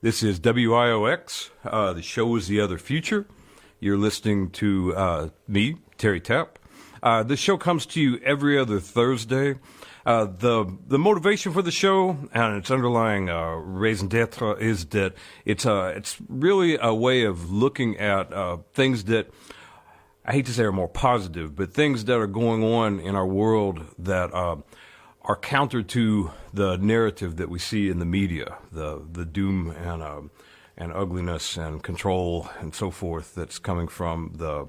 This is WIOX. The show is The Other Future. You're listening to me, Terry Tapp. This show comes to you every other Thursday. The motivation for the show and its underlying raison d'etre is that it's really a way of looking at things that I hate to say are more positive, but things that are going on in our world that are counter to the narrative that we see in the media, the doom and ugliness and control and so forth that's coming from the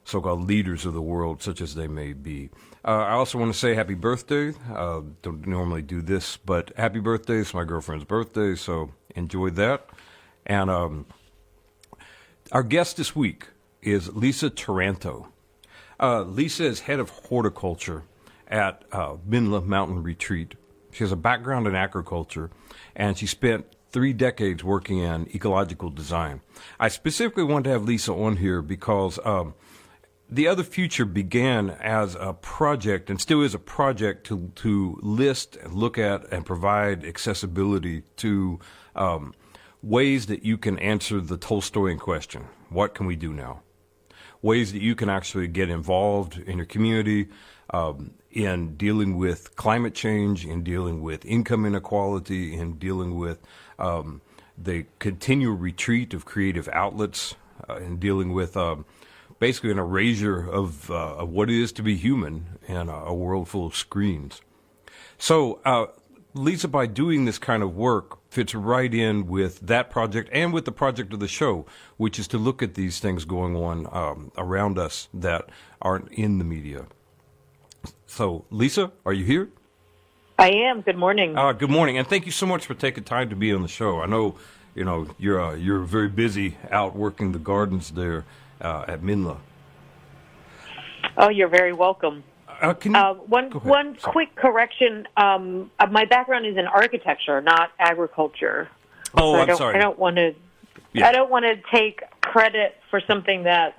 so-called leaders of the world, such as they may be. I also want to say happy birthday. Don't normally do this, but happy birthday. It's my girlfriend's birthday, so enjoy that. And our guest this week is Lisa Taranto. Lisa is head of horticulture at Menla Mountain Retreat. She has a background in agriculture, and she spent 3 decades working in ecological design. I specifically wanted to have Lisa on here because The Other Future began as a project, and still is a project, to list and look at and provide accessibility to ways that you can answer the Tolstoyan question, what can we do now? Ways that you can actually get involved in your community, in dealing with climate change, in dealing with income inequality, in dealing with the continual retreat of creative outlets, in dealing with basically an erasure of what it is to be human in a world full of screens. So Lisa, by doing this kind of work, fits right in with that project and with the project of the show, which is to look at these things going on around us that aren't in the media. So, Lisa, are you here? I am. Good morning. Good morning, and thank you so much for taking time to be on the show. I know, you're very busy out working the gardens there at Menla. Oh, you're very welcome. One quick correction. My background is in architecture, not agriculture. Oh, so I'm sorry. I don't want to. Yeah. I don't want to take credit for something that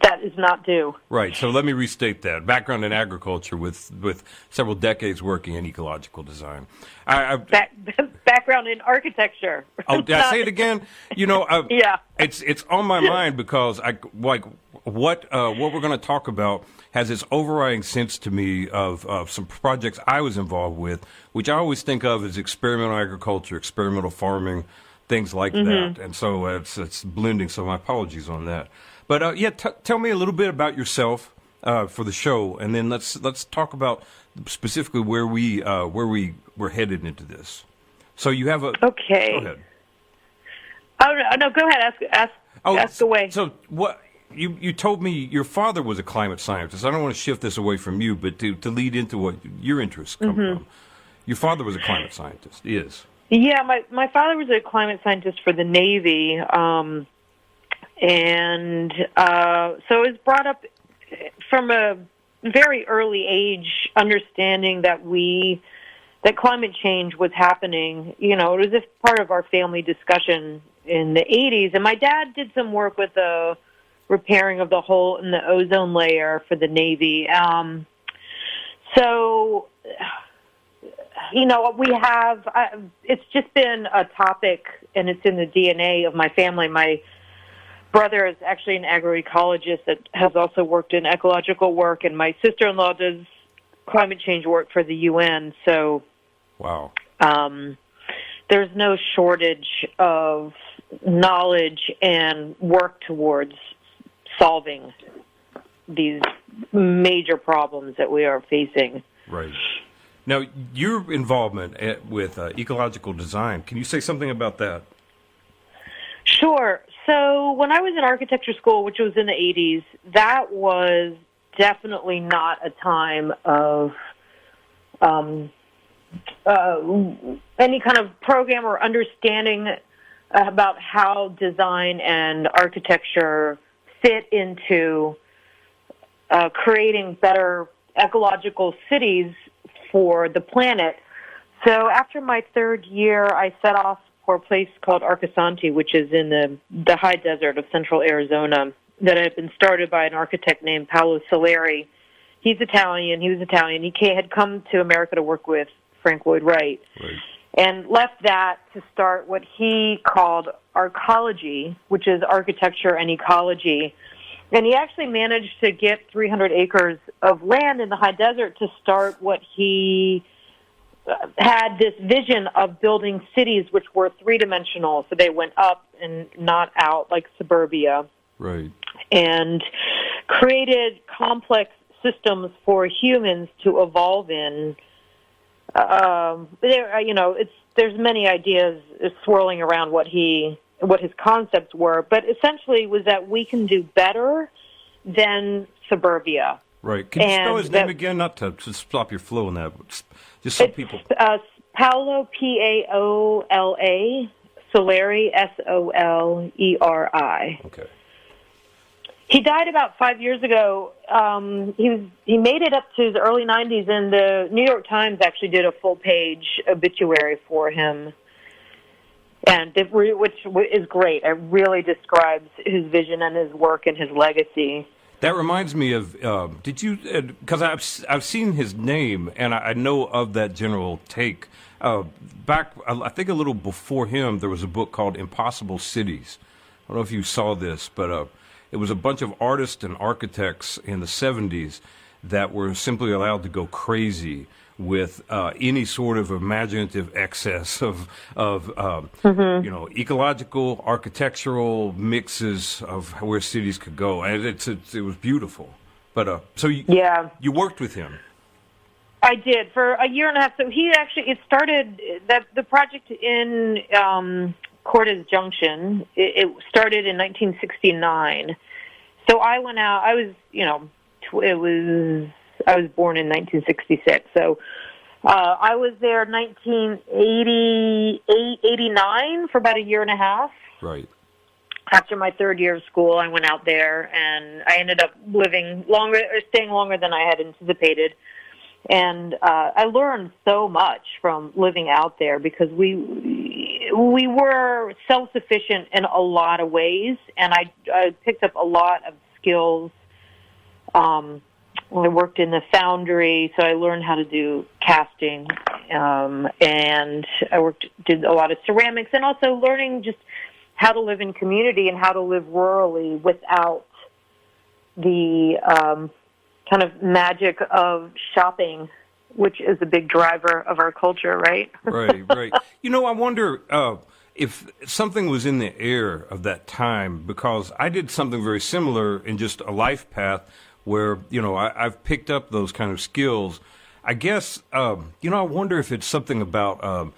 that is not due. Right. So let me restate that. Background in agriculture with several decades working in ecological design. Background in architecture. Oh, did I say it again? Yeah. It's on my mind because what we're going to talk about has this overriding sense to me of some projects I was involved with, which I always think of as experimental agriculture, experimental farming, things like that. And so it's blending. So my apologies on that. But tell me a little bit about yourself for the show, and then let's talk about specifically where we're headed into this. So you have a okay. Go ahead. Oh no, go ahead. Ask away. So what you told me your father was a climate scientist. I don't want to shift this away from you, but to lead into what your interests come from. Your father was a climate scientist. He is. Yeah, my father was a climate scientist for the Navy. And so it was brought up from a very early age, understanding that climate change was happening. It was just part of our family discussion in the 80s. And my dad did some work with the repairing of the hole in the ozone layer for the Navy. We have, it's just been a topic, and it's in the DNA of my family. My brother is actually an agroecologist that has also worked in ecological work, and my sister-in-law does climate change work for the UN. So, wow, there's no shortage of knowledge and work towards solving these major problems that we are facing. Right. Now, your involvement with ecological design, can you say something about that? Sure. So when I was in architecture school, which was in the 80s, that was definitely not a time of any kind of program or understanding about how design and architecture fit into creating better ecological cities for the planet. So after my 3rd year, I set off for a place called Arcosanti, which is in the high desert of central Arizona, that had been started by an architect named Paolo Soleri. He's Italian. He was Italian. He had come to America to work with Frank Lloyd Wright. Right. and left that to start what he called arcology, which is architecture and ecology. And he actually managed to get 300 acres of land in the high desert to start what he had this vision of building cities which were three-dimensional, so they went up and not out like suburbia. Right. And created complex systems for humans to evolve in. There's many ideas swirling around what his concepts were, but essentially was that we can do better than suburbia. Right. Can you spell his name again? Not to stop your flow on that. Just so people. Paolo, Paola, Soleri, Soleri. Okay. He died about 5 years ago. He made it up to the early 90s, and the New York Times actually did a full-page obituary for him, which is great. It really describes his vision and his work and his legacy. That reminds me of, did you, because I've seen his name, and I know of that general take. Back, I think a little before him, there was a book called Impossible Cities. I don't know if you saw this, but it was a bunch of artists and architects in the 70s that were simply allowed to go crazy with any sort of imaginative excess of ecological, architectural mixes of where cities could go, and it was beautiful. But you worked with him. I did for a year and a half. So it started the project in Cortez Junction. It started in 1969. So I went out. I was born in 1966. So I was there 1988, 89 for about a year and a half. Right. After my third year of school, I went out there, and I ended up staying longer than I had anticipated. And I learned so much from living out there because we were self-sufficient in a lot of ways, and I picked up a lot of skills. I worked in the foundry, so I learned how to do casting, and I did a lot of ceramics, and also learning just how to live in community and how to live rurally without the kind of magic of shopping, which is a big driver of our culture, right? Right. I wonder if something was in the air of that time, because I did something very similar in just a life path where, I've picked up those kind of skills. I guess, I wonder if it's something about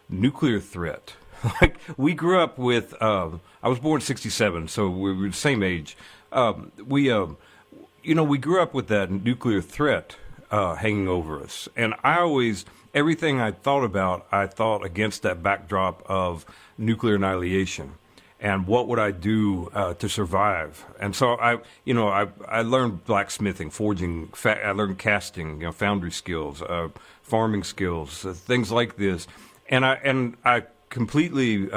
nuclear threat. Like, we grew up with, I was born in 1967, so we were the same age. We grew up with that nuclear threat hanging over us. And everything I thought against that backdrop of nuclear annihilation. And what would I do to survive? And so I learned blacksmithing, forging, I learned casting, foundry skills, farming skills, things like this. And I completely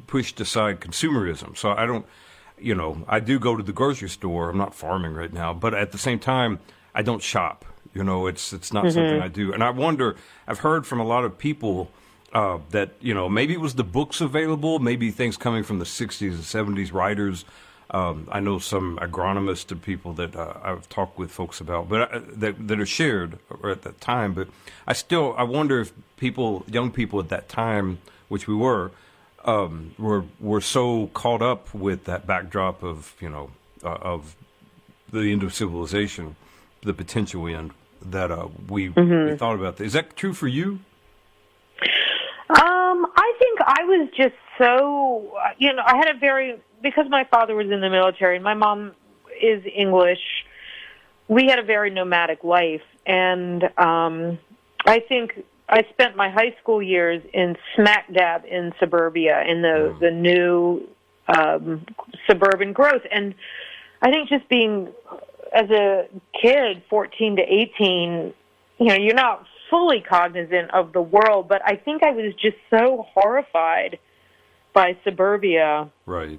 pushed aside consumerism. So I don't, I do go to the grocery store. I'm not farming right now, but at the same time, I don't shop. It's not something I do. And I wonder, I've heard from a lot of people that, maybe it was the books available, maybe things coming from the 60s and 70s writers. I know some agronomists and people that I've talked with folks about, but that are shared at that time. But I wonder if young people at that time, which we were so caught up with that backdrop of of the end of civilization, the potential end, that we thought about that. Is that true for you? I think I was just so, I had because my father was in the military and my mom is English, we had a very nomadic life. And I think I spent my high school years in smack dab in suburbia, in the new suburban growth. And I think just being, as a kid, 14 to 18, you're not fully cognizant of the world, but I think I was just so horrified by suburbia. Right.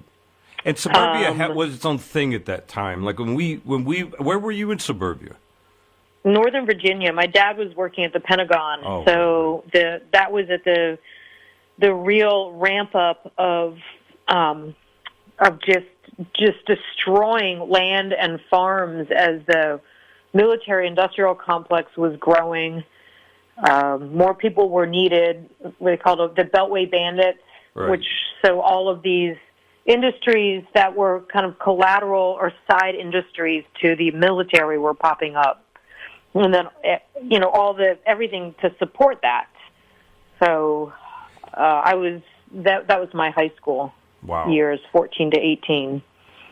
And suburbia was its own thing at that time. Like where were you in suburbia? Northern Virginia. My dad was working at the Pentagon, Oh, so that was at the real ramp up of just destroying land and farms as the military-industrial complex was growing. More people were needed. What they called the Beltway Bandits, right. So all of these industries that were kind of collateral or side industries to the military were popping up, and then everything to support that. So that was my high school years, 14 to 18.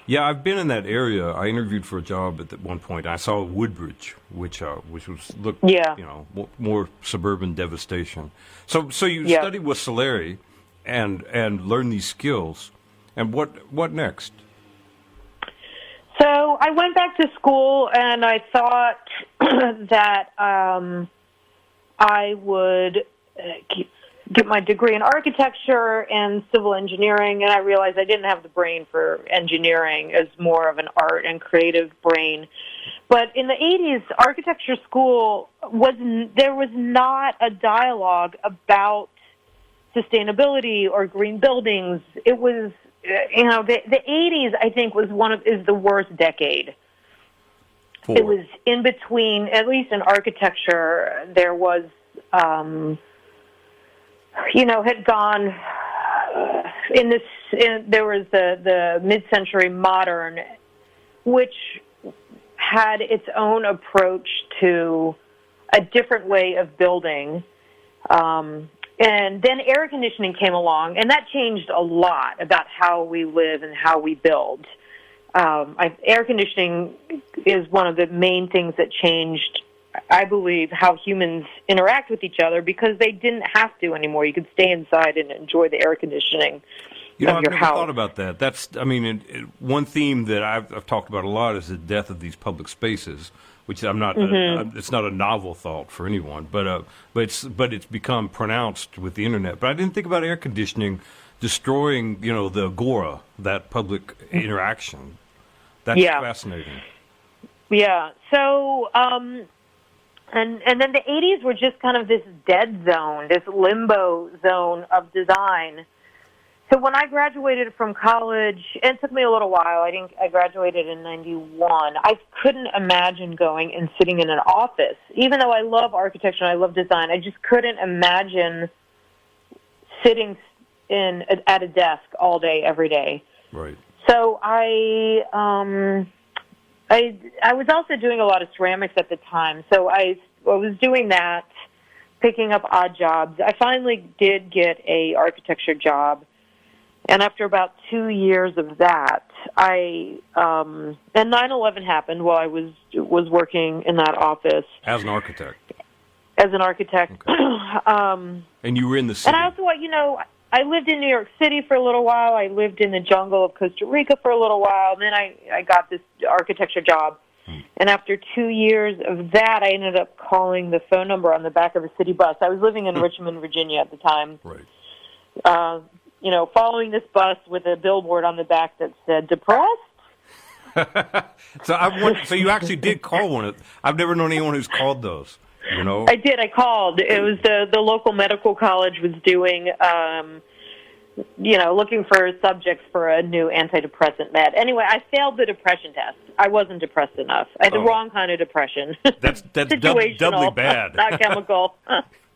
Yeah, I've been in that area. I interviewed for a job at one point. I saw Woodbridge, which looked more suburban devastation. So you studied with Solari and learned these skills. And what next? So I went back to school, and I thought that I would get my degree in architecture and civil engineering, and I realized I didn't have the brain for engineering as more of an art and creative brain. But in the 80s, architecture school there was not a dialogue about sustainability or green buildings. It was, the 80s, I think, is the worst decade. It was in between, at least in architecture, there was, had gone there was the mid-century modern, which had its own approach to a different way of building. And then air conditioning came along, and that changed a lot about how we live and how we build. Air conditioning is one of the main things that changed, I believe, how humans interact with each other, because they didn't have to anymore. You could stay inside and enjoy the air conditioning of your house. I've never thought about that. That's, one theme that I've talked about a lot is the death of these public spaces, which I'm not. It's not a novel thought for anyone, but it's become pronounced with the internet. But I didn't think about air conditioning destroying, the Gore, that public interaction. That's fascinating. Yeah. So. And then the 80s were just kind of this dead zone, this limbo zone of design. So when I graduated from college, and it took me a little while. I graduated in 91. I couldn't imagine going and sitting in an office. Even though I love architecture and I love design, I just couldn't imagine sitting at a desk all day, every day. Right. So I was also doing a lot of ceramics at the time, so I was doing that, picking up odd jobs. I finally did get a architecture job, and after about 2 years of that, and 9/11 happened while I was working in that office as an architect. Okay. And you were in the city. And I also, I lived in New York City for a little while. I lived in the jungle of Costa Rica for a little while. And then I got this architecture job. And after 2 years of that, I ended up calling the phone number on the back of a city bus. I was living in Richmond, Virginia at the time. Right. Following this bus with a billboard on the back that said, "Depressed?" So you actually did call one. I've never known anyone who's called those. I did. I called. It was the local medical college was doing, looking for subjects for a new antidepressant med. Anyway, I failed the depression test. I wasn't depressed enough. I had the wrong kind of depression. That's doubly bad. Not chemical.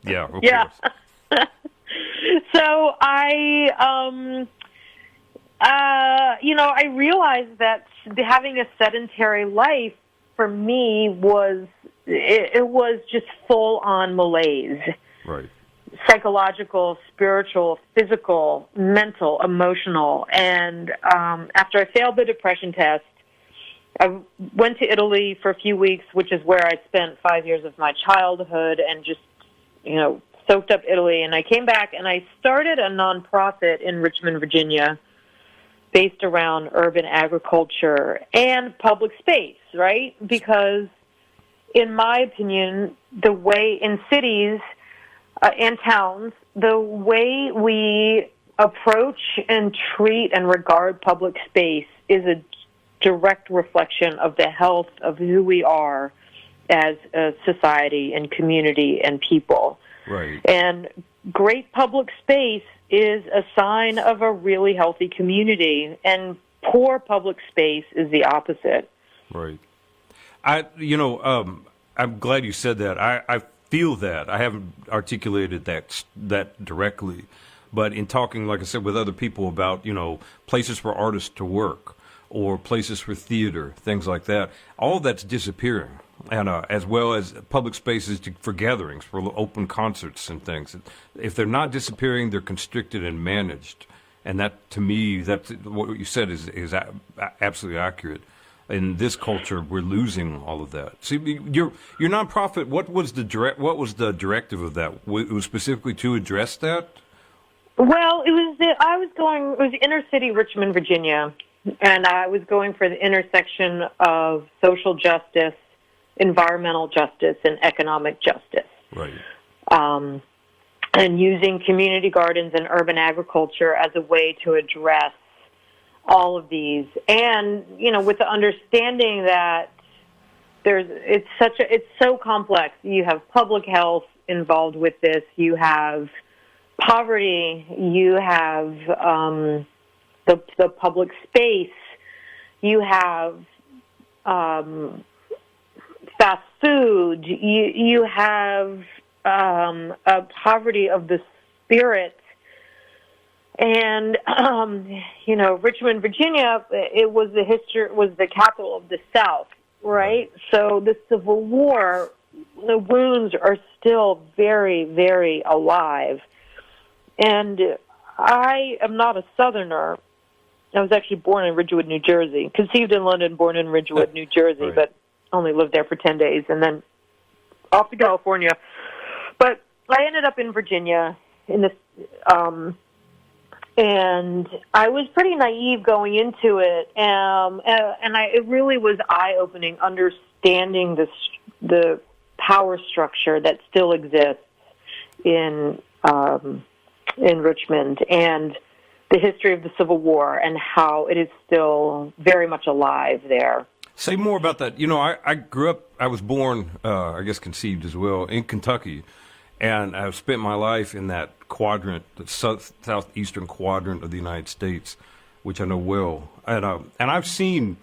Yeah. Of course. So I realized that having a sedentary life for me was just full on malaise. Right. Psychological, spiritual, physical, mental, emotional. And after I failed the depression test, I went to Italy for a few weeks, which is where I spent 5 years of my childhood, and just, soaked up Italy. And I came back and I started a nonprofit in Richmond, Virginia, based around urban agriculture and public space, right? Because in my opinion, the way in cities and towns, the way we approach and treat and regard public space is a direct reflection of the health of who we are as a society and community and people. Right. And great public space is a sign of a really healthy community, and poor public space is the opposite. Right. I'm glad you said that. I feel that. I haven't articulated that directly, but in talking, like I said, with other people about, places for artists to work or places for theater, things like that, all that's disappearing. And as well as public spaces for gatherings, for open concerts and things. If they're not disappearing, they're constricted and managed. And that, to me, that's what you said is absolutely accurate. In this culture, we're losing all of that. See, your nonprofit. What was the directive of that? It was specifically to address that. Well, it was inner city Richmond, Virginia, and I was going for the intersection of social justice, environmental justice, and economic justice. Right. And using community gardens and urban agriculture as a way to address all of these. And, with the understanding that it's so complex. You have public health involved with this. You have poverty. You have the public space. You have fast food. You have a poverty of the spirit. And Richmond, Virginia, it was the capital of the South, right? So the Civil War, the wounds are still very, very alive. And I am not a Southerner. I was actually born in Ridgewood, New Jersey, conceived in London, born in Ridgewood, New Jersey, right. But only lived there for 10 days and then off to California. But I ended up in Virginia in this, and I was pretty naive going into it, and it really was eye-opening, understanding the power structure that still exists in Richmond, and the history of the Civil War, and how it is still very much alive there. Say more about that. I grew up, I was born, conceived as well, in Kentucky, and I've spent my life in that quadrant, the southeastern quadrant of the United States, which I know well. And I've seen,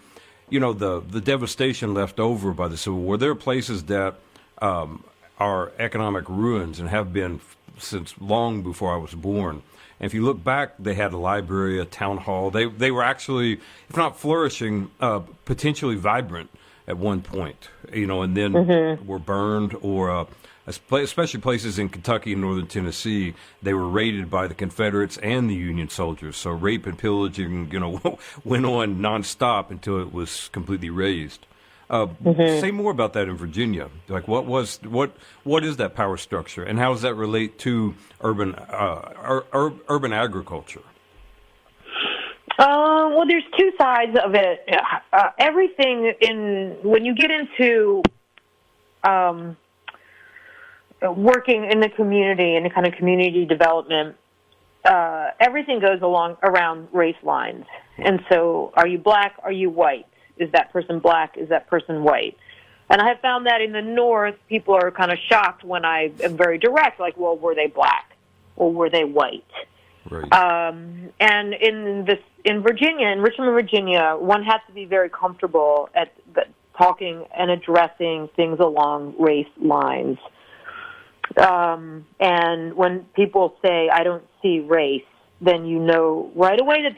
the devastation left over by the Civil War. There are places that are economic ruins and have been since long before I was born. And if you look back, they had a library, a town hall. They were actually, if not flourishing, potentially vibrant at one point, and then were burned or, especially places in Kentucky and northern Tennessee, they were raided by the Confederates and the Union soldiers. So rape and pillaging, went on nonstop until it was completely razed. Say more about that in Virginia. Like, what is that power structure, and how does that relate to urban agriculture? Well, there's two sides of it. Everything when you get into working in the community and kind of community development, everything goes around race lines. And so, are you black? Are you white? Is that person black? Is that person white? And I have found that in the North, people are kind of shocked when I am very direct, like, well, were they black or were they white? Right. And in Virginia, in Richmond, Virginia, one has to be very comfortable at talking and addressing things along race lines. And when people say, I don't see race, then you know right away that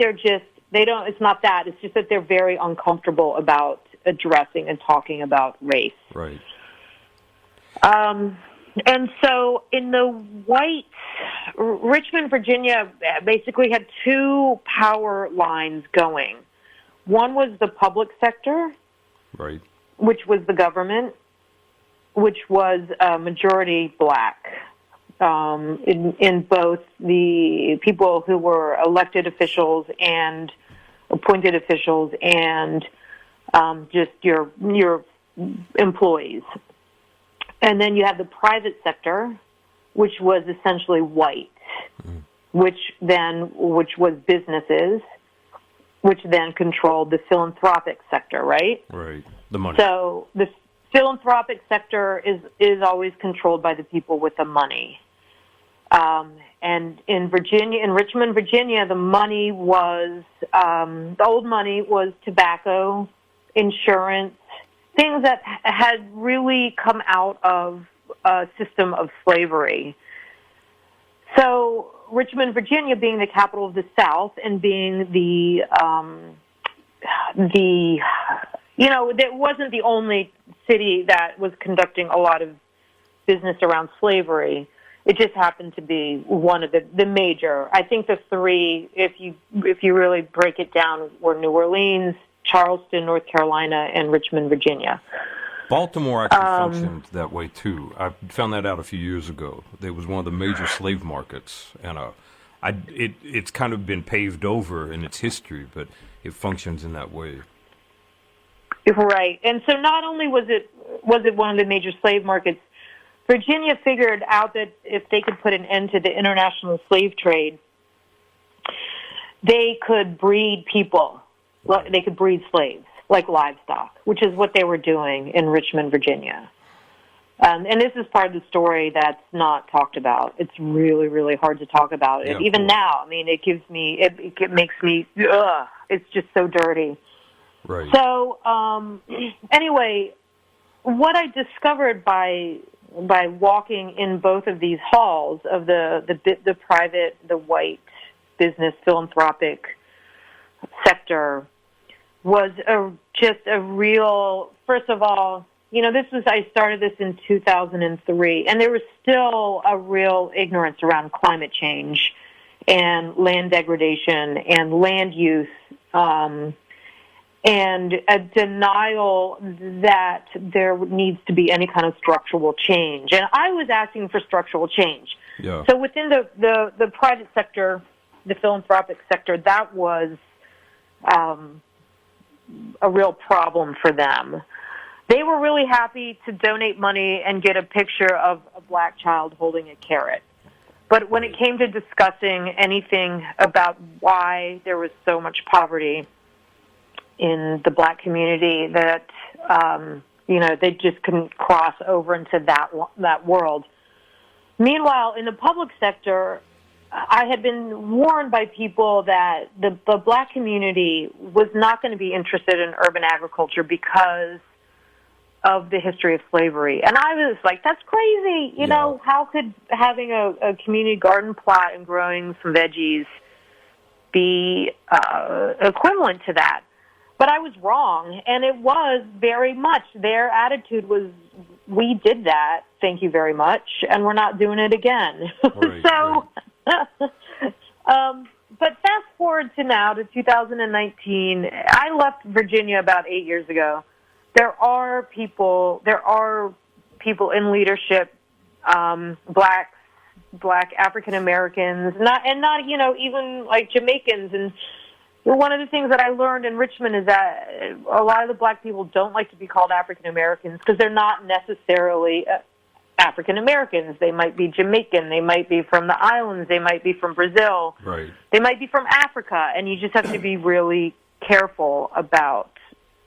it's not that. It's just that they're very uncomfortable about addressing and talking about race. Right. And so in the Richmond, Virginia basically had two power lines going. One was the public sector, right, which was the government, which was majority black. In both the people who were elected officials and appointed officials and just your employees. And then you have the private sector, which was essentially white, which was businesses, which then controlled the philanthropic sector, right? Right. The money. So philanthropic sector is always controlled by the people with the money. And in Richmond, Virginia, the money was, the old money was tobacco, insurance, things that had really come out of a system of slavery. So Richmond, Virginia, being the capital of the South and being that wasn't the only city that was conducting a lot of business around slavery. It just happened to be one of the major. I think the three, if you really break it down, were New Orleans, Charleston, North Carolina, and Richmond, Virginia. Baltimore actually functioned that way too. I found that out a few years ago. It was one of the major slave markets, and it's kind of been paved over in its history, but it functions in that way. Right, and so not only was it one of the major slave markets, Virginia figured out that if they could put an end to the international slave trade, they could breed people. They could breed slaves like livestock, which is what they were doing in Richmond, Virginia. And this is part of the story that's not talked about. It's really, really hard to talk about it. Even now, I mean, it makes me, it's just so dirty. Right. So, anyway, what I discovered by walking in both of these halls of the private, the white business philanthropic sector was just a real, first of all, I started this in 2003, and there was still a real ignorance around climate change and land degradation and land use, and a denial that there needs to be any kind of structural change. And I was asking for structural change. Yeah. So within the private sector, the philanthropic sector, that was a real problem for them. They were really happy to donate money and get a picture of a black child holding a carrot. But when it came to discussing anything about why there was so much poverty in the black community, that they just couldn't cross over into that world. Meanwhile, in the public sector, I had been warned by people that the black community was not going to be interested in urban agriculture because of the history of slavery. And I was like, that's crazy. You know, how could having a community garden plot and growing some veggies be equivalent to that? But I was wrong, and it was very much. Their attitude was, we did that, thank you very much, and we're not doing it again. Right, but fast forward to now, to 2019, I left Virginia about 8 years ago. There are people in leadership, black African Americans, not even like Jamaicans. And one of the things that I learned in Richmond is that a lot of the black people don't like to be called African Americans because they're not necessarily African Americans. They might be Jamaican. They might be from the islands. They might be from Brazil. Right. They might be from Africa, and you just have to be really careful about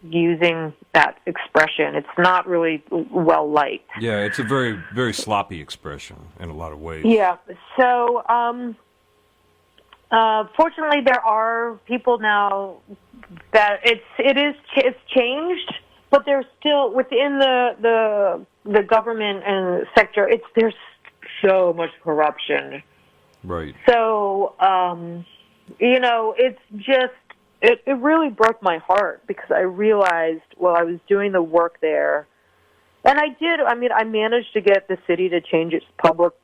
using that expression. It's not really well liked. Yeah, it's a very, very sloppy expression in a lot of ways. Yeah. So, fortunately, there are people now that it's changed, but there's still within the government and sector. There's so much corruption. Right. So, it's just. It really broke my heart because I realized while I was doing the work there, and I managed to get the city to change its public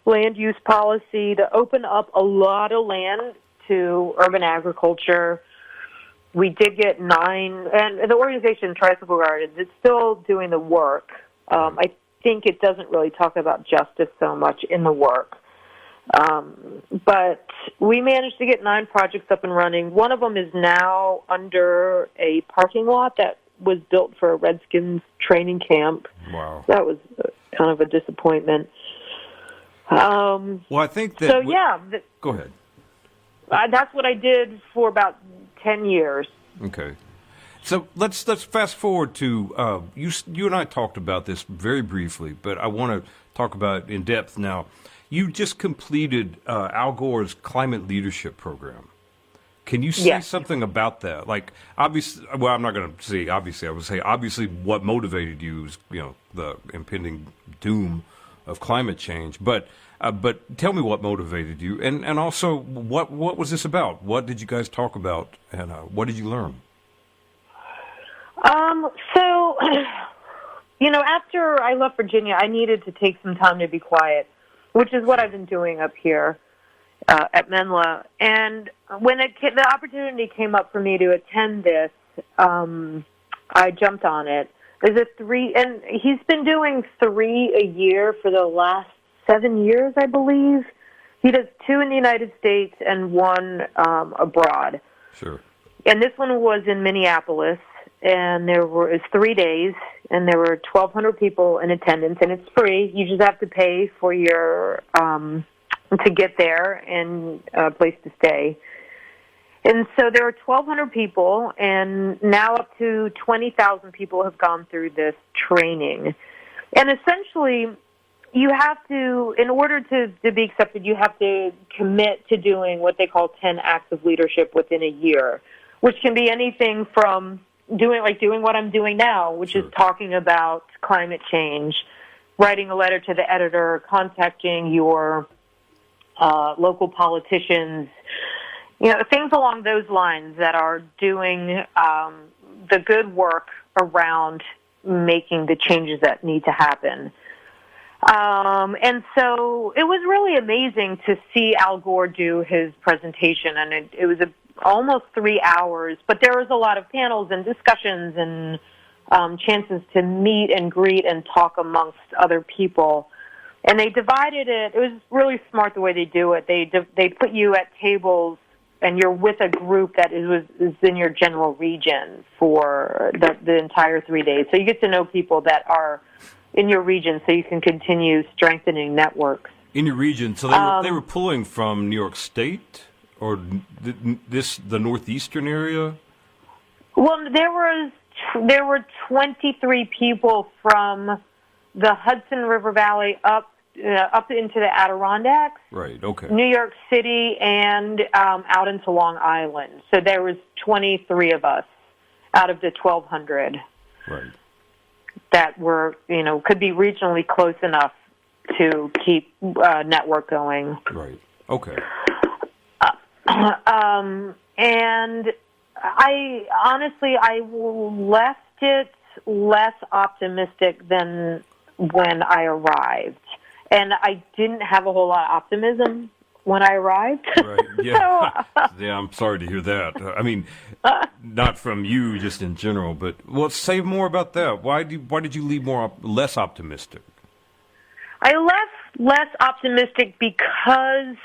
land use policy to open up a lot of land to urban agriculture. We did get 9, and the organization Tricycle Gardens is still doing the work. I think it doesn't really talk about justice so much in the work. But we managed to get 9 projects up and running. One of them is now under a parking lot that was built for a Redskins training camp. Wow. That was kind of a disappointment. Well, I think that... So, go ahead. That's what I did for about 10 years. Okay. So let's fast forward to you and I talked about this very briefly, but I want to talk about it in depth now. You just completed Al Gore's climate leadership program. Can you say something about that? Like, obviously, well, I'm not going to say obviously. I would say obviously what motivated you is, the impending doom of climate change. But tell me what motivated you, and also what was this about? What did you guys talk about, and what did you learn? So, after I left Virginia, I needed to take some time to be quiet, which is what I've been doing up here at Menla. And when the opportunity came up for me to attend this, I jumped on it. And he's been doing 3 a year for the last 7 years, I believe. He does 2 in the United States and 1 abroad. Sure. And this one was in Minneapolis, and it's 3 days, and there were 1,200 people in attendance, and it's free. You just have to pay for your to get there and a place to stay. And so there were 1,200 people, and now up to 20,000 people have gone through this training. And essentially, you have to, in order to be accepted, you have to commit to doing what they call 10 acts of leadership within a year, which can be anything from doing what I'm doing now, which is talking about climate change, writing a letter to the editor, contacting your local politicians, things along those lines that are doing the good work around making the changes that need to happen. And so it was really amazing to see Al Gore do his presentation, and it was almost 3 hours, but there was a lot of panels and discussions and chances to meet and greet and talk amongst other people. And they divided it. It was really smart the way they do it. They put you at tables, and you're with a group that is in your general region for the entire 3 days. So you get to know people that are in your region, so you can continue strengthening networks. In your region, so they were pulling from New York State or the northeastern area. Well, there were 23 people from the Hudson River Valley up into the Adirondacks, right? Okay. New York City, and out into Long Island. So there was 23 of us out of the 1,200. Right. That were, could be regionally close enough to keep network going. Right. Okay. And I left it less optimistic than when I arrived. And I didn't have a whole lot of optimism when I arrived. Right. Yeah. Yeah, I'm sorry to hear that. I mean, not from you, just in general. But say more about that. Why did you leave less optimistic? I left less optimistic because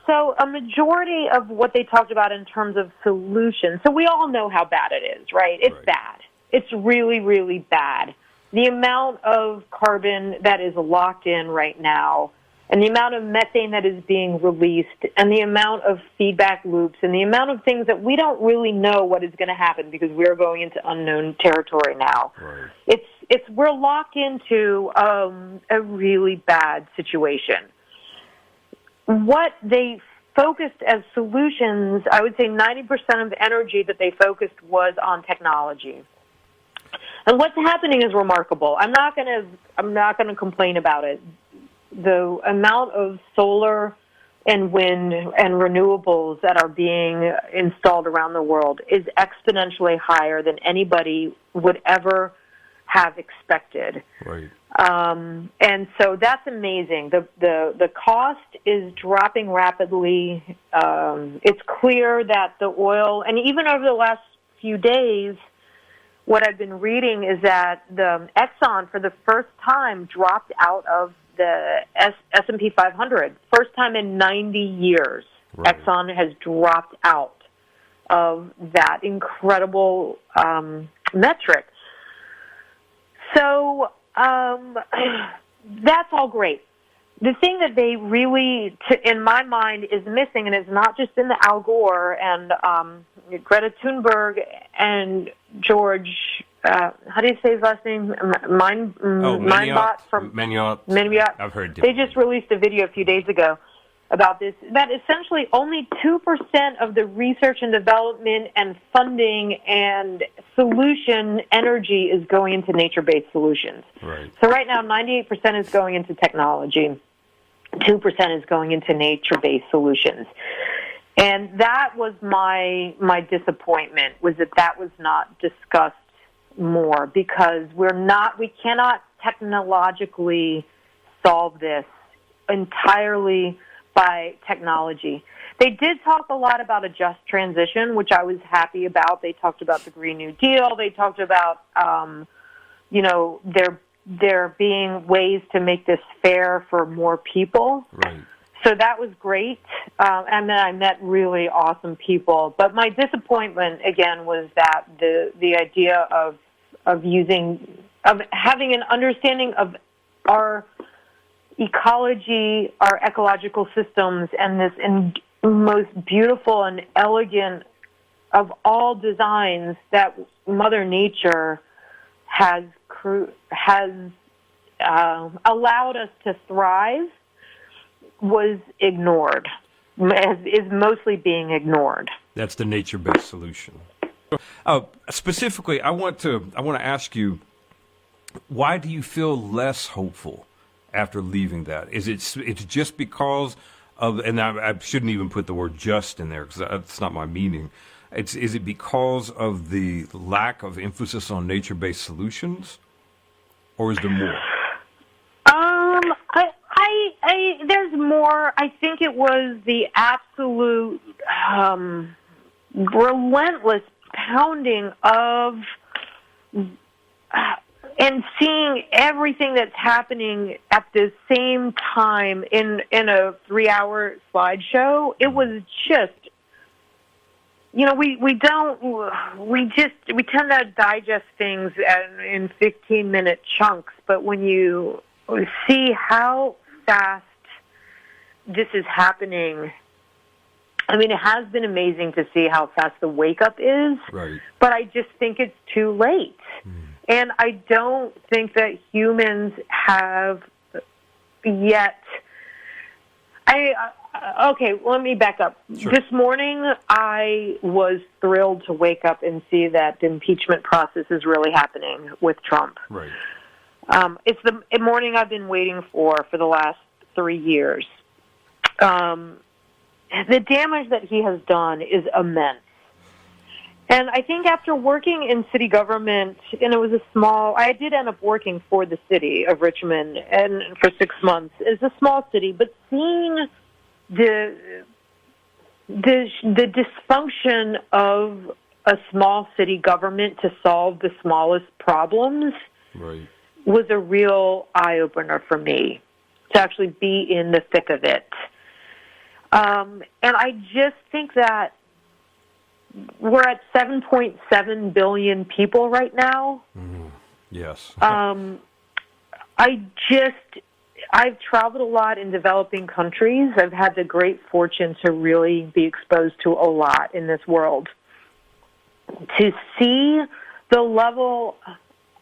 so a majority of what they talked about in terms of solutions. So we all know how bad it is, right? It's bad. It's really, really bad. The amount of carbon that is locked in right now, and the amount of methane that is being released, and the amount of feedback loops, and the amount of things that we don't really know what is going to happen because we're going into unknown territory now. Right. We're locked into a really bad situation. What they focused as solutions, I would say 90% of the energy that they focused was on technology. And what's happening is remarkable. I'm not going to complain about it. The amount of solar and wind and renewables that are being installed around the world is exponentially higher than anybody would ever have expected. Right. And so that's amazing. The cost is dropping rapidly. It's clear that the oil, and even over the last few days, what I've been reading is that the Exxon, for the first time, dropped out of the S&P 500. First time in 90 years, right. Exxon has dropped out of that incredible metric. So that's all great. the thing that they really, in my mind, is missing, and it's not just in the Al Gore and Greta Thunberg and George, how do you say his last name? Mindbot from Maniot. I've heard. They just released a video a few days ago about this, that essentially only 2% of the research and development and funding and solution energy is going into nature-based solutions. Right. So right now, 98% is going into technology. 2% is going into nature-based solutions. And that was my disappointment, was that was not discussed more, because we cannot technologically solve this entirely by technology. They did talk a lot about a just transition, which I was happy about. They talked about the Green New Deal. They talked about, there being ways to make this fair for more people. Right. So that was great. And then I met really awesome people. But my disappointment, again, was that the idea of having an understanding of our ecology, our ecological systems, and this most beautiful and elegant of all designs that Mother Nature has allowed us to thrive, was ignored, is mostly being ignored. That's the nature-based solution. Specifically, I want to ask you, why do you feel less hopeful after leaving that? It's just because of, and I shouldn't even put the word "just" in there because that's not my meaning. Is it because of the lack of emphasis on nature-based solutions, or is there more? There's more. I think it was the absolute relentless pounding of and seeing everything that's happening at the same time in a 3-hour slideshow. It was just, we tend to digest things in 15-minute chunks, but when you see how fast this is happening, I mean, it has been amazing to see how fast the wake-up is, right. But I just think it's too late. And I don't think that humans have yet... Okay, let me back up. Sure. This morning, I was thrilled to wake up and see that the impeachment process is really happening with Trump. Right. It's the morning I've been waiting for the last 3 years. The damage that he has done is immense. And I think after working in city government, and it was I did end up working for the city of Richmond and for 6 months. It's a small city, but seeing the dysfunction of a small city government to solve the smallest problems, right, was a real eye-opener for me, to actually be in the thick of it. And I just think that we're at 7.7 billion people right now. Yes. I've traveled a lot in developing countries. I've had the great fortune to really be exposed to a lot in this world. To see the level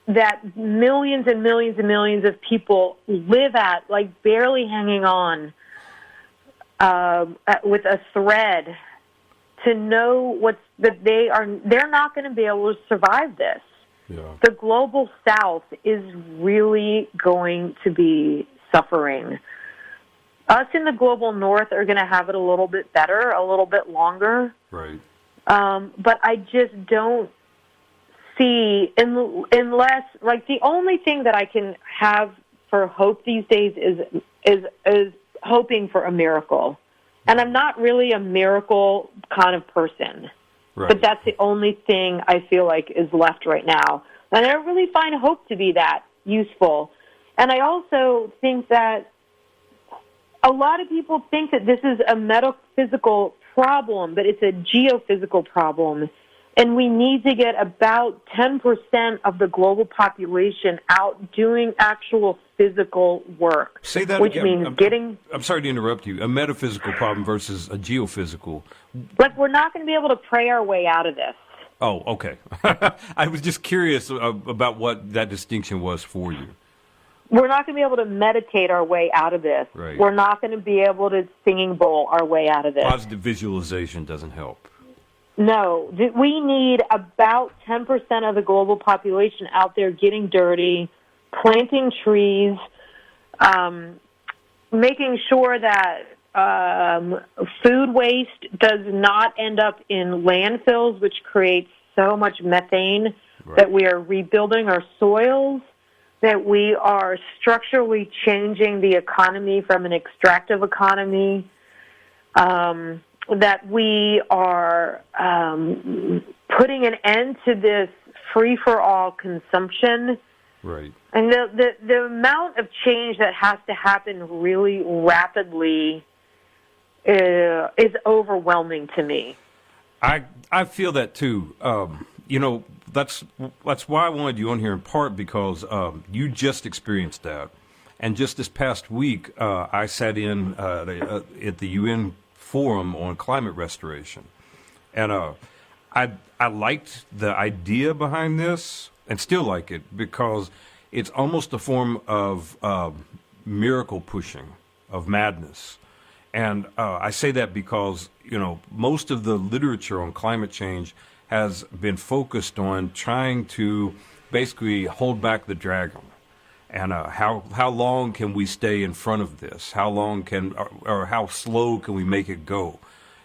that millions and millions and millions of people live at, like barely hanging on with a thread, to know that they're not going to be able to survive this. Yeah. The global South is really going to be suffering. Us in the global North are going to have it a little bit better, a little bit longer. Right. But I just don't see, unless, like, the only thing that I can have for hope these days is hoping for a miracle. And I'm not really a miracle kind of person. Right. But that's the only thing I feel like is left right now. And I don't really find hope to be that useful. And I also think that a lot of people think that this is a metaphysical problem, but it's a geophysical problem. And we need to get about 10% of the global population out doing actual physical work. Say that which again. means I'm sorry to interrupt you. A metaphysical problem versus a geophysical. Like, we're not going to be able to pray our way out of this. Oh, okay. I was just curious about what that distinction was for you. We're not going to be able to meditate our way out of this. Right. We're not going to be able to singing bowl our way out of this. Positive visualization doesn't help. No. We need about 10% of the global population out there getting dirty, planting trees, making sure that food waste does not end up in landfills, which creates so much methane, that we are rebuilding our soils, that we are structurally changing the economy from an extractive economy, that we are putting an end to this free-for-all consumption. Right. And the amount of change that has to happen really rapidly is overwhelming to me. I feel that too. That's why I wanted you on here in part because you just experienced that, and just this past week I sat in at the UN Forum on climate restoration, and I liked the idea behind this, and still like it because it's almost a form of miracle pushing, of madness. And I say that because, most of the literature on climate change has been focused on trying to basically hold back the dragon. And how long can we stay in front of this? How long or how slow can we make it go?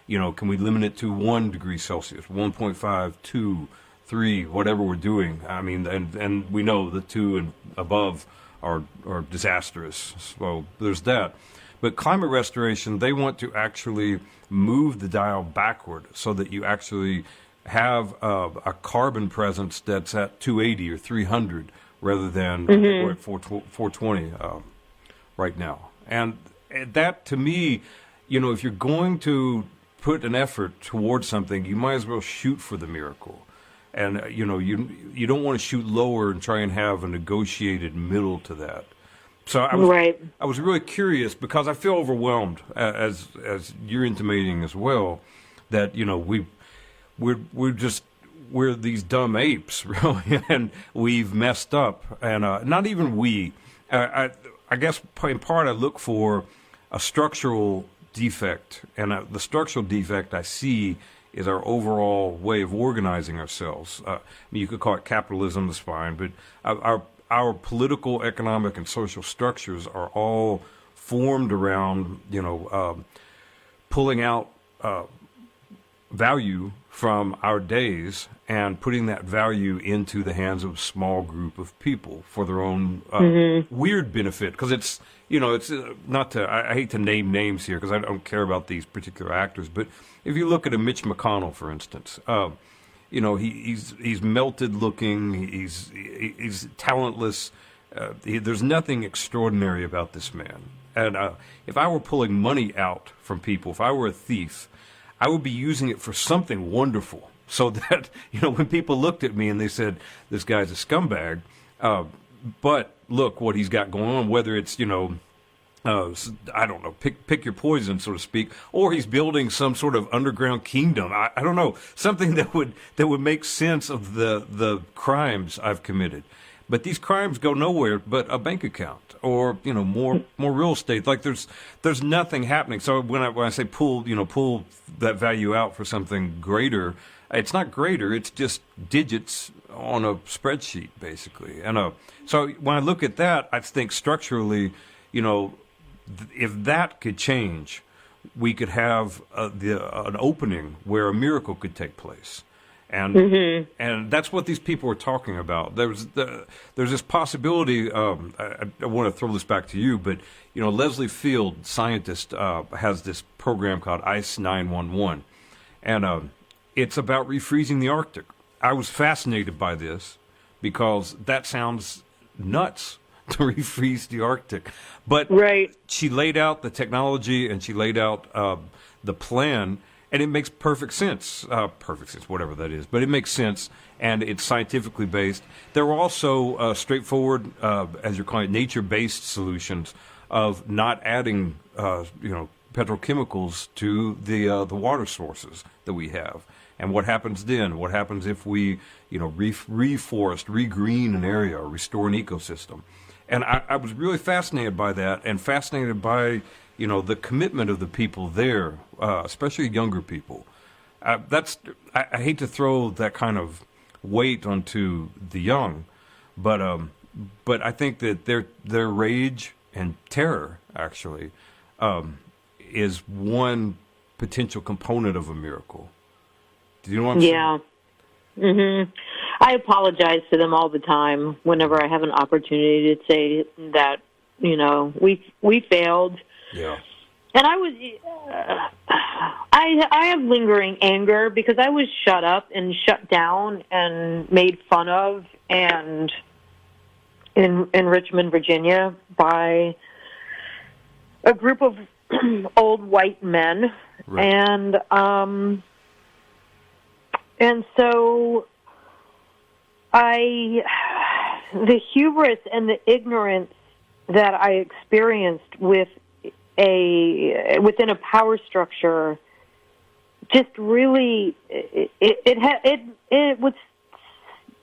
Can we limit it to 1 degree Celsius, 1.5, 2, 3, whatever we're doing? I mean, and we know the 2 and above are disastrous. So there's that. But climate restoration, they want to actually move the dial backward so that you actually have a carbon presence that's at 280 or 300 rather than we're at 420 right now. And that, to me, if you're going to put an effort towards something, you might as well shoot for the miracle. And, you don't want to shoot lower and try and have a negotiated middle to that. So I was really curious because I feel overwhelmed, as you're intimating as well, that we're these dumb apes, really, and we've messed up, and not even we. I guess in part I look for a structural defect, and the structural defect I see is our overall way of organizing ourselves. You could call it capitalism, that's fine, but our political, economic, and social structures are all formed around, pulling out value from our days and putting that value into the hands of a small group of people for their own weird benefit. Because it's not to, I hate to name names here because I don't care about these particular actors, but if you look at a Mitch McConnell, for instance, he's melted looking. He's talentless. There's nothing extraordinary about this man. And if I were pulling money out from people, if I were a thief, I would be using it for something wonderful. So that when people looked at me and they said, "This guy's a scumbag," but look what he's got going on. Whether it's I don't know, pick your poison, so to speak, or he's building some sort of underground kingdom. I don't know, something that would make sense of the crimes I've committed. But these crimes go nowhere but a bank account or more real estate. Like there's nothing happening. So when I say pull that value out for something greater, it's not greater. It's just digits on a spreadsheet, basically. And so when I look at that, I think structurally, if that could change, we could have an opening where a miracle could take place, and that's what these people are talking about. There's this possibility. I want to throw this back to you, but Leslie Field, scientist, has this program called Ice 911, and it's about refreezing the Arctic. I was fascinated by this because that sounds nuts. To refreeze the Arctic. But she laid out the technology and she laid out the plan, And it makes perfect sense, whatever that is. But it makes sense, and it's scientifically based. There are also straightforward, as you're calling it, nature-based solutions of not adding, petrochemicals to the water sources that we have. And what happens then? What happens if we, reforest, regreen an area, or restore an ecosystem? And I was really fascinated by that, and fascinated by the commitment of the people there, especially younger people. I hate to throw that kind of weight onto the young, but I think that their rage and terror actually is one potential component of a miracle. Do you know what I'm saying? Yeah. Mm-hmm. I apologize to them all the time whenever I have an opportunity to say that we failed. Yeah. And I have lingering anger because I was shut up and shut down and made fun of and in Richmond, Virginia, by a group of old white men. Right. And so the hubris and the ignorance that I experienced within a power structure just really it was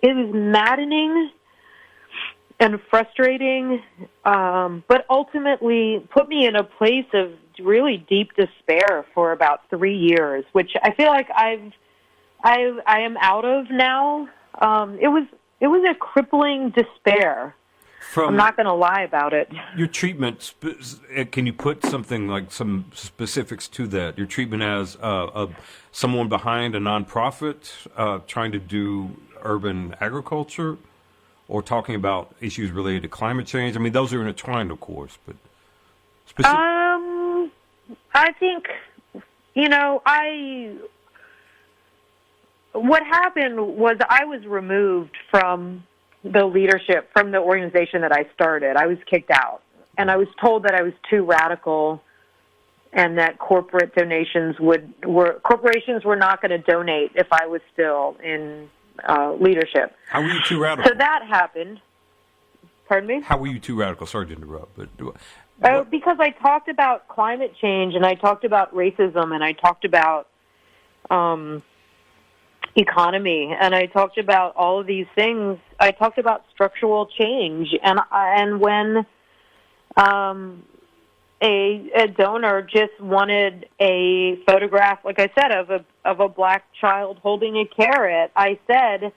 maddening and frustrating, but ultimately put me in a place of really deep despair for about 3 years, which I feel like I am out of now. It was a crippling despair. I'm not going to lie about it. Your treatment, can you put something like some specifics to that? Your treatment as someone behind a nonprofit trying to do urban agriculture, or talking about issues related to climate change? I mean, those are intertwined, of course, but specific. I think, what happened was I was removed from the leadership, from the organization that I started. I was kicked out, and I was told that I was too radical, and that corporations were not going to donate if I was still in leadership. How were you too radical? So that happened. Pardon me? How were you too radical? Sorry to interrupt, but because I talked about climate change, and I talked about racism, and I talked about economy, and I talked about all of these things. I talked about structural change, and when a donor just wanted a photograph, like I said, of a black child holding a carrot, I said,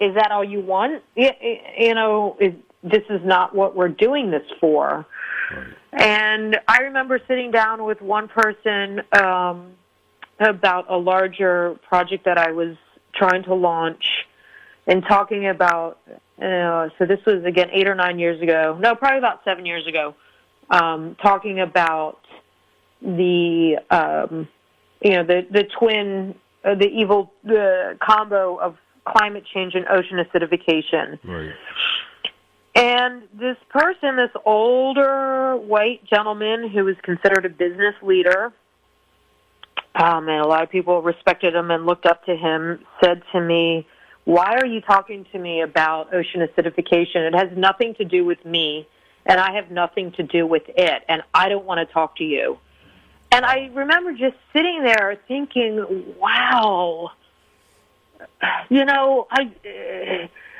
"Is that all you want? This is not what we're doing this for." Right. And I remember sitting down with one person about a larger project that I was trying to launch, and talking about, so this was, again, 8 or 9 years ago. No, probably about 7 years ago. Talking about the combo of climate change and ocean acidification. Right. And this person, this older white gentleman who was considered a business leader, and a lot of people respected him and looked up to him, said to me, "Why are you talking to me about ocean acidification? It has nothing to do with me, and I have nothing to do with it, and I don't want to talk to you." And I remember just sitting there thinking, wow,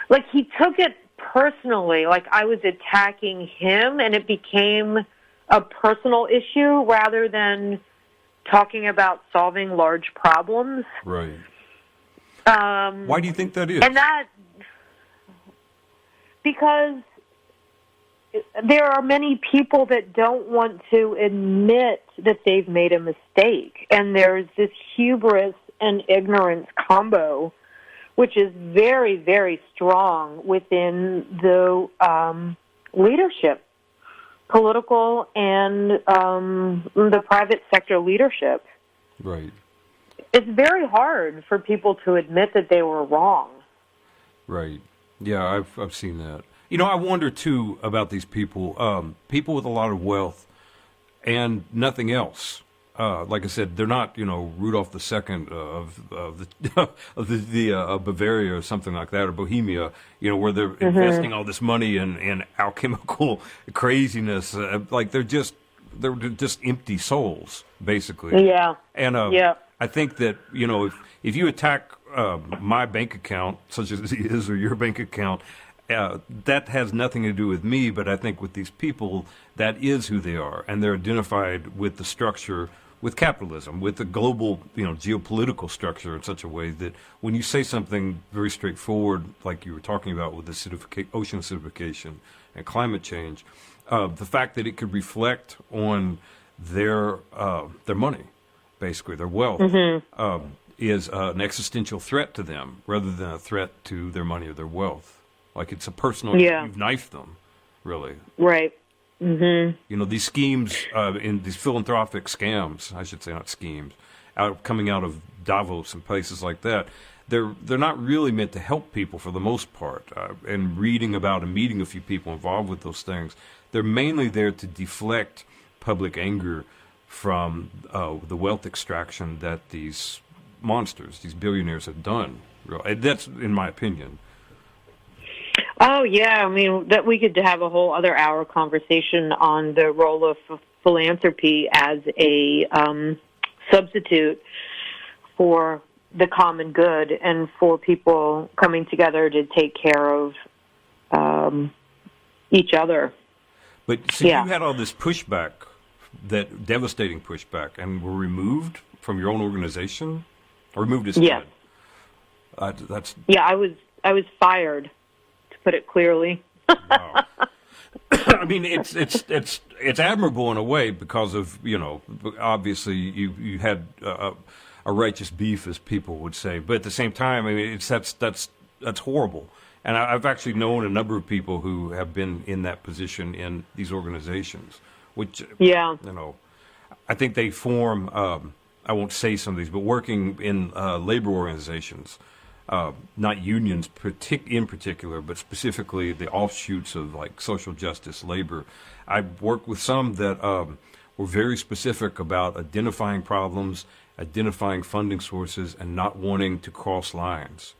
like he took it personally, like I was attacking him, and it became a personal issue rather than talking about solving large problems. Right. Why do you think that is? And because there are many people that don't want to admit that they've made a mistake. And there's this hubris and ignorance combo, which is very, very strong within the leadership, political and the private sector leadership. Right. It's very hard for people to admit that they were wrong. Right. Yeah, I've seen that. I wonder, too, about these people, people with a lot of wealth and nothing else. like I said, they're not, Rudolph II of the of Bavaria or something like that, or Bohemia, where they're investing all this money in alchemical craziness. Like they're just empty souls, basically. Yeah. And yeah. I think that if you attack my bank account, such as it is, or your bank account. That has nothing to do with me, but I think with these people, that is who they are, and they're identified with the structure, with capitalism, with the global, geopolitical structure in such a way that when you say something very straightforward, like you were talking about with the ocean acidification and climate change, the fact that it could reflect on their money, basically their wealth, is an existential threat to them rather than a threat to their money or their wealth. Like it's a personal, you've knifed them, really. Right. These schemes, in these philanthropic scams, I should say, not schemes, coming out of Davos and places like that, they're not really meant to help people for the most part. And reading about and meeting a few people involved with those things, they're mainly there to deflect public anger from the wealth extraction that these monsters, these billionaires have done. That's in my opinion. Oh, yeah. I mean, that we could have a whole other hour conversation on the role of philanthropy as a substitute for the common good and for people coming together to take care of each other. But so you had all this pushback, that devastating pushback, and were removed from your own organization? Or removed as yes. Yeah, I was fired. Put it clearly. Wow. I mean, it's admirable in a way because of obviously you had a righteous beef, as people would say, but at the same time, I mean, that's horrible. And I've actually known a number of people who have been in that position in these organizations, which I think they form. I won't say some of these, but working in labor organizations. Not unions in particular, but specifically the offshoots of like social justice, labor. I worked with some that were very specific about identifying problems, identifying funding sources, and not wanting to cross lines,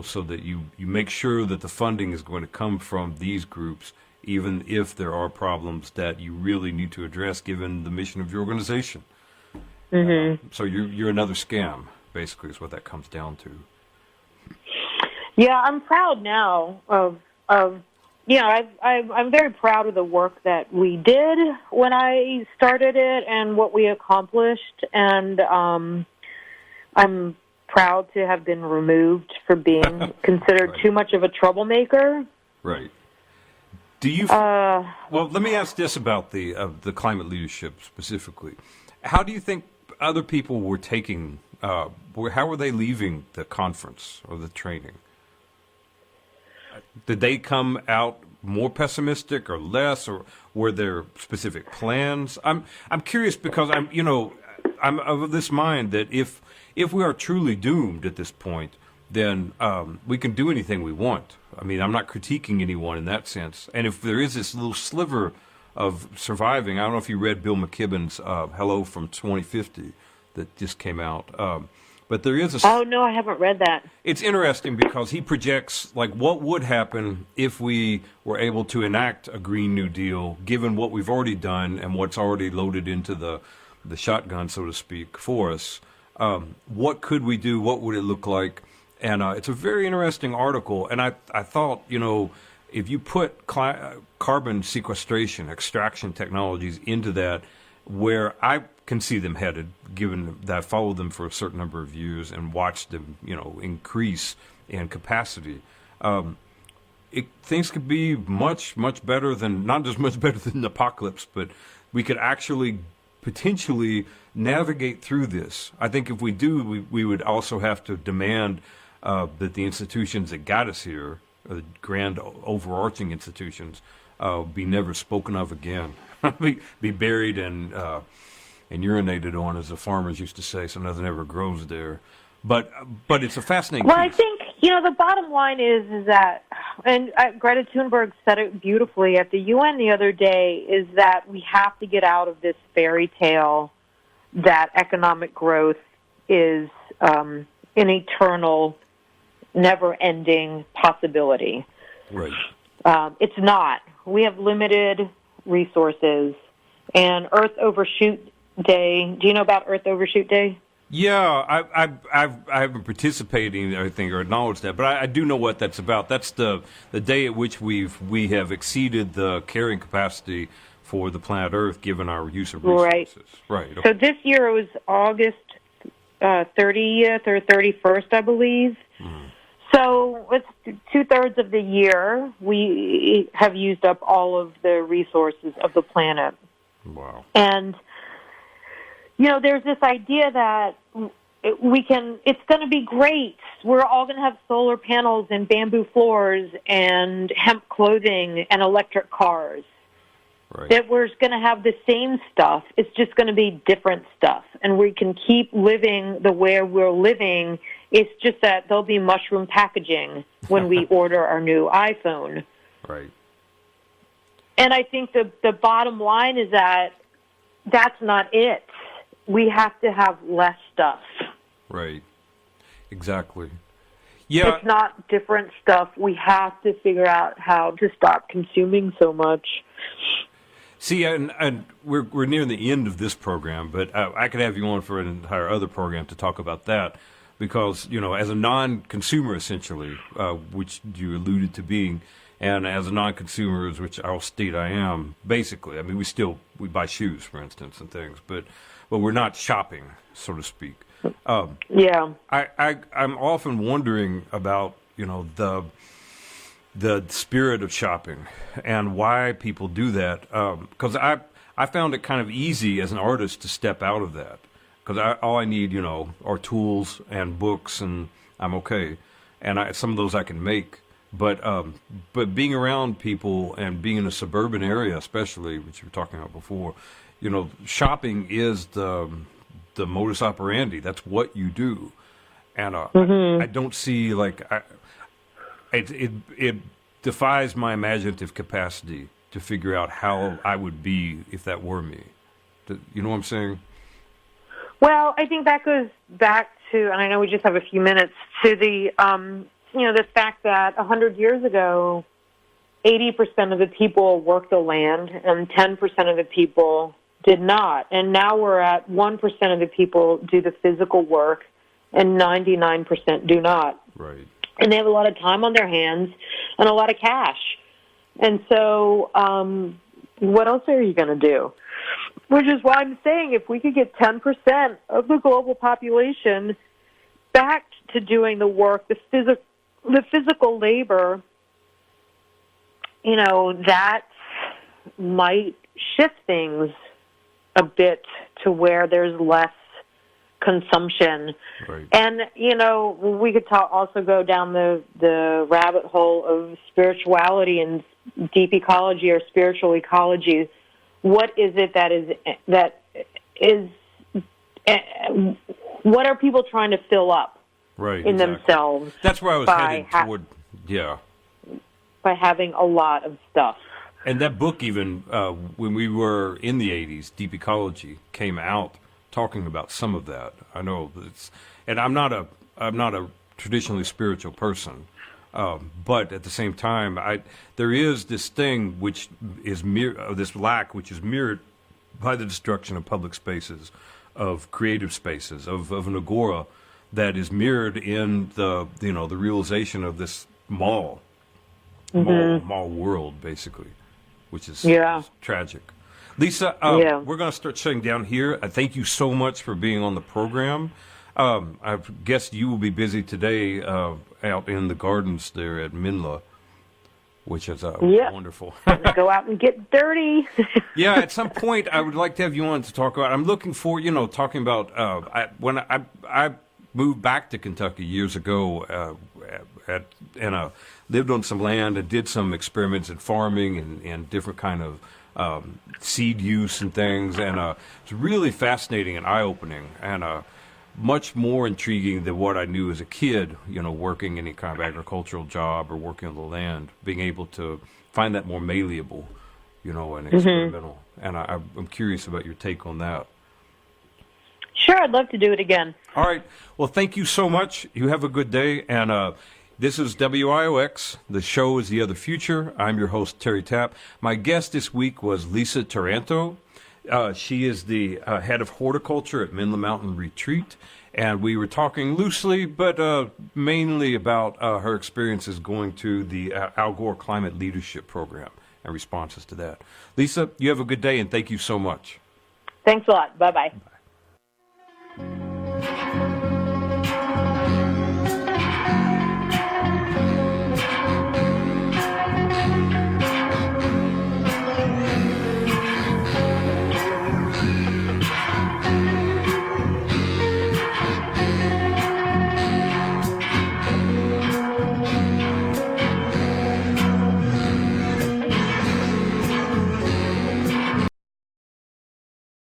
so that you make sure that the funding is going to come from these groups, even if there are problems that you really need to address given the mission of your organization. So you're another scam, basically, is what that comes down to. Yeah, I'm proud now of I'm very proud of the work that we did when I started it and what we accomplished, and I'm proud to have been removed for being considered too much of a troublemaker. Right. Do you? Well, let me ask this about the climate leadership specifically. How do you think other people were taking? How were they leaving the conference or the training? Did they come out more pessimistic or less, or were there specific plans? I'm curious because I'm of this mind that if we are truly doomed at this point, then we can do anything we want. I mean, I'm not critiquing anyone in that sense. And if there is this little sliver of surviving, I don't know if you read Bill McKibben's Hello from 2050 that just came out. But there is a... Oh, no, I haven't read that. It's interesting because he projects, like, what would happen if we were able to enact a Green New Deal, given what we've already done and what's already loaded into the shotgun, so to speak, for us. What could we do? What would it look like? And it's a very interesting article. And I thought, if you put carbon sequestration, extraction technologies into that, where I can see them headed, given that I followed them for a certain number of years and watched them, increase in capacity. Things could be much, much better than, not just much better than the apocalypse, but we could actually potentially navigate through this. I think if we do, we would also have to demand that the institutions that got us here, the grand overarching institutions, be never spoken of again. be buried and urinated on, as the farmers used to say, so nothing ever grows there. But it's a fascinating piece. I think, the bottom line is that, and Greta Thunberg said it beautifully at the UN the other day, is that we have to get out of this fairy tale that economic growth is an eternal, never-ending possibility. Right. It's not. We have limited resources, and Earth Overshoot Day. Do you know about Earth Overshoot Day? Yeah, I haven't participated in anything or acknowledged that, but I do know what that's about. That's the day at which we have exceeded the carrying capacity for the planet Earth, given our use of resources. Right. Okay. So this year it was August 30th or 31st, I believe. Mm. So it's 2/3 of the year we have used up all of the resources of the planet. Wow. And there's this idea that it's going to be great. We're all going to have solar panels and bamboo floors and hemp clothing and electric cars. Right. That we're going to have the same stuff. It's just going to be different stuff. And we can keep living the way we're living. It's just that there'll be mushroom packaging when we order our new iPhone. Right. And I think the bottom line is that that's not it. We have to have less stuff. Right. Exactly. Yeah. It's not different stuff. We have to figure out how to stop consuming so much. See, and we're near the end of this program, but I could have you on for an entire other program to talk about that, because as a non-consumer essentially, which you alluded to being, and as a non-consumer, which I'll state I am, basically. I mean, we buy shoes, for instance, and things, but we're not shopping, so to speak. Yeah. I'm often wondering about the spirit of shopping and why people do that. Because I found it kind of easy as an artist to step out of that. Because all I need, are tools and books, and I'm okay. And some of those I can make. But being around people and being in a suburban area, especially, which you were talking about before, shopping is the modus operandi. That's what you do. And I don't see, it defies my imaginative capacity to figure out how I would be if that were me. You know what I'm saying? Well, I think that goes back to, and I know we just have a few minutes, to the fact that 100 years ago, 80% of the people worked the land and 10% of the people did not. And now we're at 1% of the people do the physical work and 99% do not. Right. And they have a lot of time on their hands and a lot of cash. And so what else are you going to do? Which is why I'm saying if we could get 10% of the global population back to doing the work, the physical labor, that might shift things a bit to where there's less consumption. Right. And, we could also go down the rabbit hole of spirituality and deep ecology or spiritual ecology. What is it that is what are people trying to fill up in themselves? That's where I was headed toward, by having a lot of stuff. And that book, even when we were in the 80s, Deep Ecology, came out talking about some of that. I know and I'm not a traditionally spiritual person, but at the same time, there is this thing which is this lack, which is mirrored by the destruction of public spaces, of creative spaces, of an agora that is mirrored in the realization of this mall world, basically, which is tragic. Lisa, we're going to start shutting down here. I thank you so much for being on the program. I guess you will be busy today out in the gardens there at Menla, which is wonderful. Go out and get dirty. Yeah, at some point I would like to have you on to talk about. I'm looking for talking about when I moved back to Kentucky years ago, and lived on some land and did some experiments in farming and different kind of seed use and things, and it's really fascinating and eye-opening, and much more intriguing than what I knew as a kid, working any kind of agricultural job or working on the land, being able to find that more malleable, and experimental. And I'm curious about your take on that. Sure, I'd love to do it again. All right. Well, thank you so much. You have a good day. And this is WIOX. The show is The Other Future. I'm your host, Terry Tapp. My guest this week was Lisa Taranto. She is the head of horticulture at Menla Mountain Retreat. And we were talking loosely, but mainly about her experiences going to the Al Gore Climate Leadership Program and responses to that. Lisa, you have a good day, and thank you so much. Thanks a lot. Bye-bye.